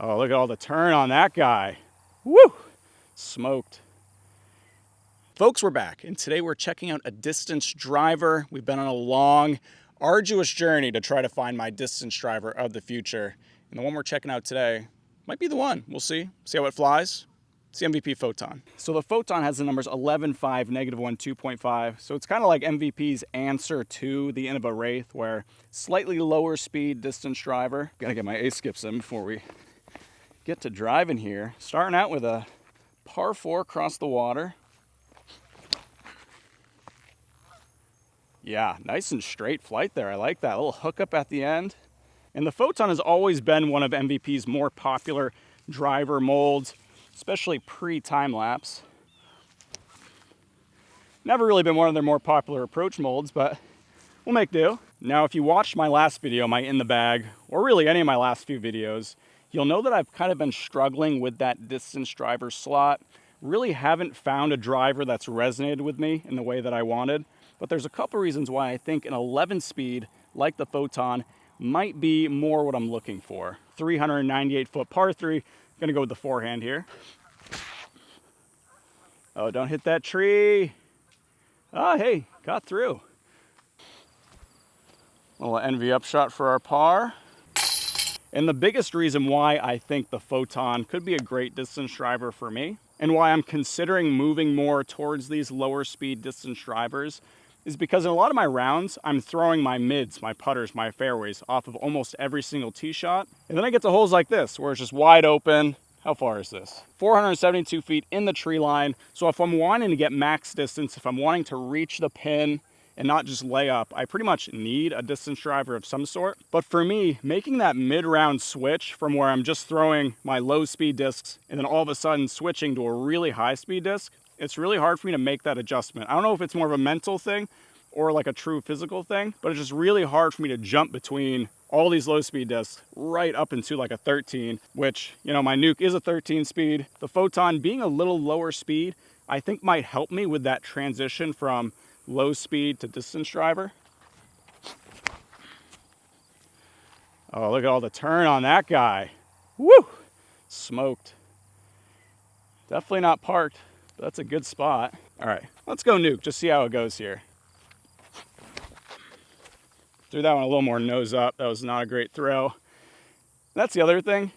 Oh, look at all the turn on that guy. Woo! Smoked. Folks, we're back, and today we're checking out a distance driver. We've been on a long, arduous journey to try to find my distance driver of the future. And the one we're checking out today might be the one. We'll see. See how it flies. It's the MVP Photon. So the Photon has the numbers 11, 5, -1, 2.5. So it's kind of like MVP's answer to the Innova Wraith, where slightly lower speed distance driver. Gotta get my A-skips in before we get to driving here. Starting out with a par 4 across the water. Yeah, nice and straight flight there. I like that little hookup at the end. And the Photon has always been one of MVP's more popular driver molds, especially pre-time lapse. Never really been one of their more popular approach molds, but we'll make do. Now, if you watched my last video, my in the bag, or really any of my last few videos, you'll know that I've kind of been struggling with that distance driver slot. Really haven't found a driver that's resonated with me in the way that I wanted. But there's a couple reasons why I think an 11 speed like the Photon might be more what I'm looking for. 398 foot par 3. Gonna go with the forehand here. Oh, don't hit that tree. Oh, hey, got through. A little envy upshot for our par. And the biggest reason why I think the Photon could be a great distance driver for me, and why I'm considering moving more towards these lower speed distance drivers, is because in a lot of my rounds, I'm throwing my mids, my putters, my fairways off of almost every single tee shot. And then I get to holes like this, where it's just wide open. How far is this? 472 feet in the tree line. So if I'm wanting to get max distance, if I'm wanting to reach the pin and not just lay up, I pretty much need a distance driver of some sort. But for me, making that mid-round switch from where I'm just throwing my low speed discs and then all of a sudden switching to a really high speed disc, it's really hard for me to make that adjustment. I don't know if it's more of a mental thing or like a true physical thing, but it's just really hard for me to jump between all these low speed discs right up into like a 13, which, you know, my Nuke is a 13 speed. The Photon being a little lower speed, I think might help me with that transition from low speed to distance driver. Oh, look at all the turn on that guy. Woo! Smoked. Definitely not parked, but that's a good spot. All right, let's go Nuke, just see how it goes here. Threw that one a little more nose up. That was not a great throw. That's the other thing.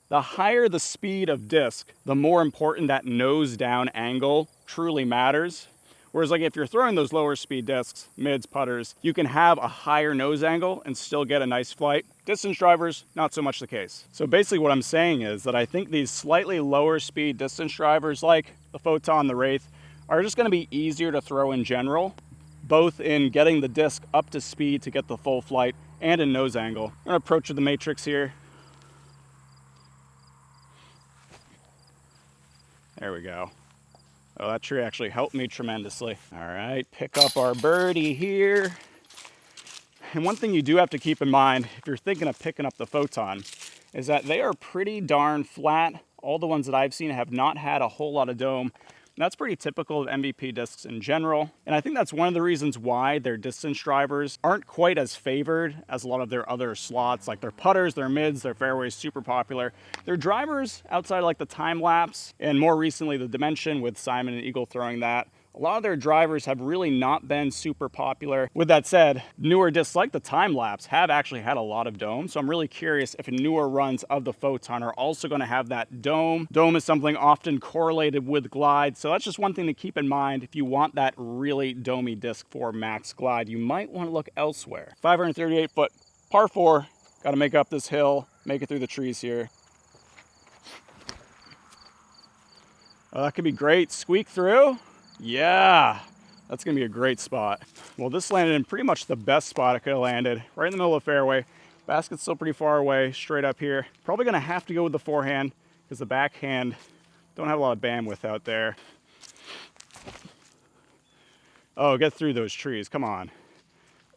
The higher the speed of disc, the more important that nose down angle truly matters. Whereas like if you're throwing those lower speed discs, mids, putters, you can have a higher nose angle and still get a nice flight. Distance drivers, not so much the case. So basically what I'm saying is that I think these slightly lower speed distance drivers like the Photon, the Wraith, are just gonna be easier to throw in general, both in getting the disc up to speed to get the full flight and in nose angle. I'm gonna approach with the matrix here. There we go. Oh, that tree actually helped me tremendously. All right, pick up our birdie here. And one thing you do have to keep in mind if you're thinking of picking up the Photon is that they are pretty darn flat. All the ones that I've seen have not had a whole lot of dome. That's pretty typical of MVP discs in general. And I think that's one of the reasons why their distance drivers aren't quite as favored as a lot of their other slots, like their putters, their mids, their fairways, super popular. Their drivers, outside of like the time lapse, and more recently the Dimension with Simon and Eagle throwing that, a lot of their drivers have really not been super popular. With that said, newer discs like the time lapse have actually had a lot of dome. So I'm really curious if newer runs of the Photon are also going to have that dome. Dome is something often correlated with glide. So that's just one thing to keep in mind. If you want that really domey disc for max glide, you might want to look elsewhere. 538 foot par 4. Got to make up this hill, make it through the trees here. Oh, that could be great. Squeak through. Yeah, that's gonna be a great spot. Well, this landed in pretty much the best spot it could have landed, right in the middle of the fairway. Basket's still pretty far away, straight up here. Probably gonna have to go with the forehand because the backhand don't have a lot of bandwidth out there. Oh, get through those trees, come on.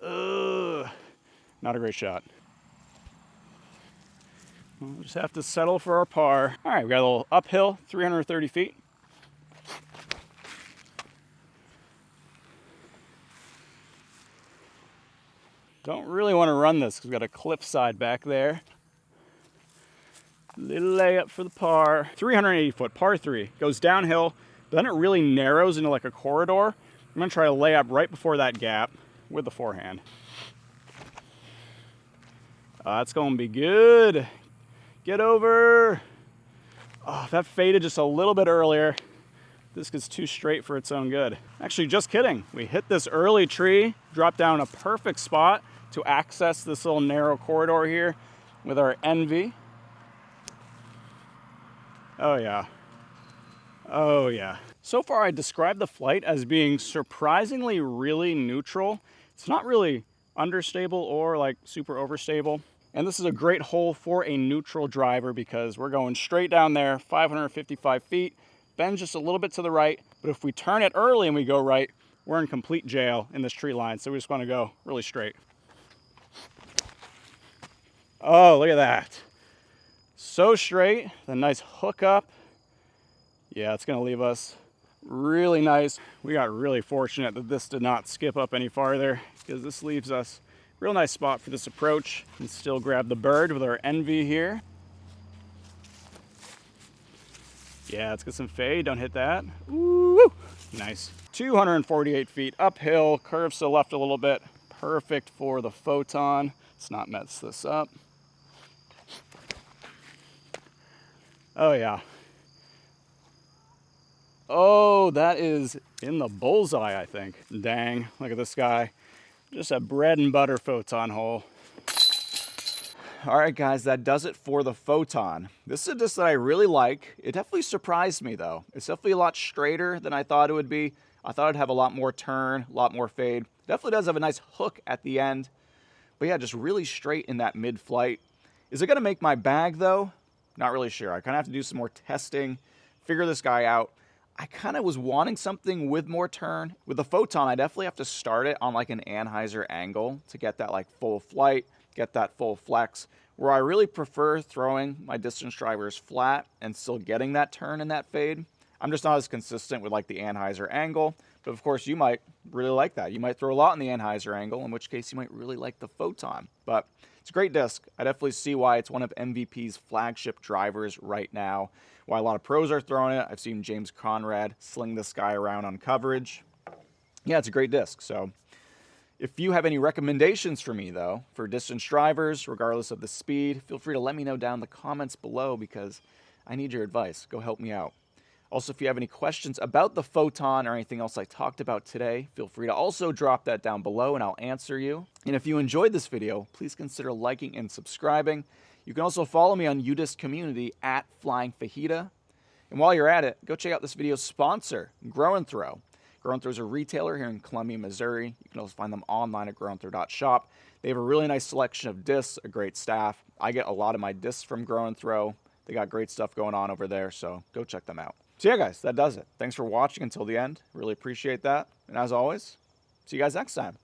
Ugh, not a great shot. We'll just have to settle for our par. All right, we got a little uphill, 330 feet. Don't really want to run this because we've got a cliffside back there. Little layup for the par. 380 foot, par 3. Goes downhill, but then it really narrows into like a corridor. I'm gonna try to lay up right before that gap with the forehand. That's gonna be good. Get over. Oh, that faded just a little bit earlier. This gets too straight for its own good. Actually, just kidding. We hit this early tree, dropped down a perfect spot to access this little narrow corridor here with our Envy. Oh yeah. Oh yeah. So far I described the flight as being surprisingly really neutral. It's not really understable or like super overstable. And this is a great hole for a neutral driver because we're going straight down there, 555 feet, bend just a little bit to the right. But if we turn it early and we go right, we're in complete jail in this tree line. So we just want to go really straight. Oh, look at that. So straight, the nice hook up. Yeah, it's gonna leave us really nice. We got really fortunate that this did not skip up any farther because this leaves us a real nice spot for this approach. And still grab the bird with our Envy here. Yeah, let's get some fade, don't hit that. Woo! Nice. 248 feet uphill, curves to the left a little bit. Perfect for the Photon. Let's not mess this up. Oh yeah. Oh, that is in the bullseye, I think. Dang, look at this guy. Just a bread and butter Photon hole. All right, guys, that does it for the Photon. This is a disc that I really like. It definitely surprised me, though. It's definitely a lot straighter than I thought it would be. I thought it'd have a lot more turn, a lot more fade. Definitely does have a nice hook at the end. But yeah, just really straight in that mid-flight. Is it gonna make my bag, though? Not really sure. I kind of have to do some more testing, figure this guy out. I kind of was wanting something with more turn. With the Photon, I definitely have to start it on like an Anheuser angle to get that like full flight, get that full flex, where I really prefer throwing my distance drivers flat and still getting that turn and that fade. I'm just not as consistent with like the Anheuser angle, but of course you might really like that. You might throw a lot in the Anheuser angle, in which case you might really like the Photon. But it's a great disc. I definitely see why it's one of MVP's flagship drivers right now. Why a lot of pros are throwing it. I've seen James Conrad sling this guy around on coverage. Yeah, it's a great disc. So if you have any recommendations for me, though, for distance drivers, regardless of the speed, feel free to let me know down in the comments below because I need your advice. Go help me out. Also, if you have any questions about the Photon or anything else I talked about today, feel free to also drop that down below and I'll answer you. And if you enjoyed this video, please consider liking and subscribing. You can also follow me on UDisc community at Flying Fajita. And while you're at it, go check out this video's sponsor, Grow and Throw. Grow and Throw is a retailer here in Columbia, Missouri. You can also find them online at growandthrow.shop. They have a really nice selection of discs, a great staff. I get a lot of my discs from Grow and Throw. They got great stuff going on over there, so go check them out. So yeah, guys, that does it. Thanks for watching until the end. Really appreciate that. And as always, see you guys next time.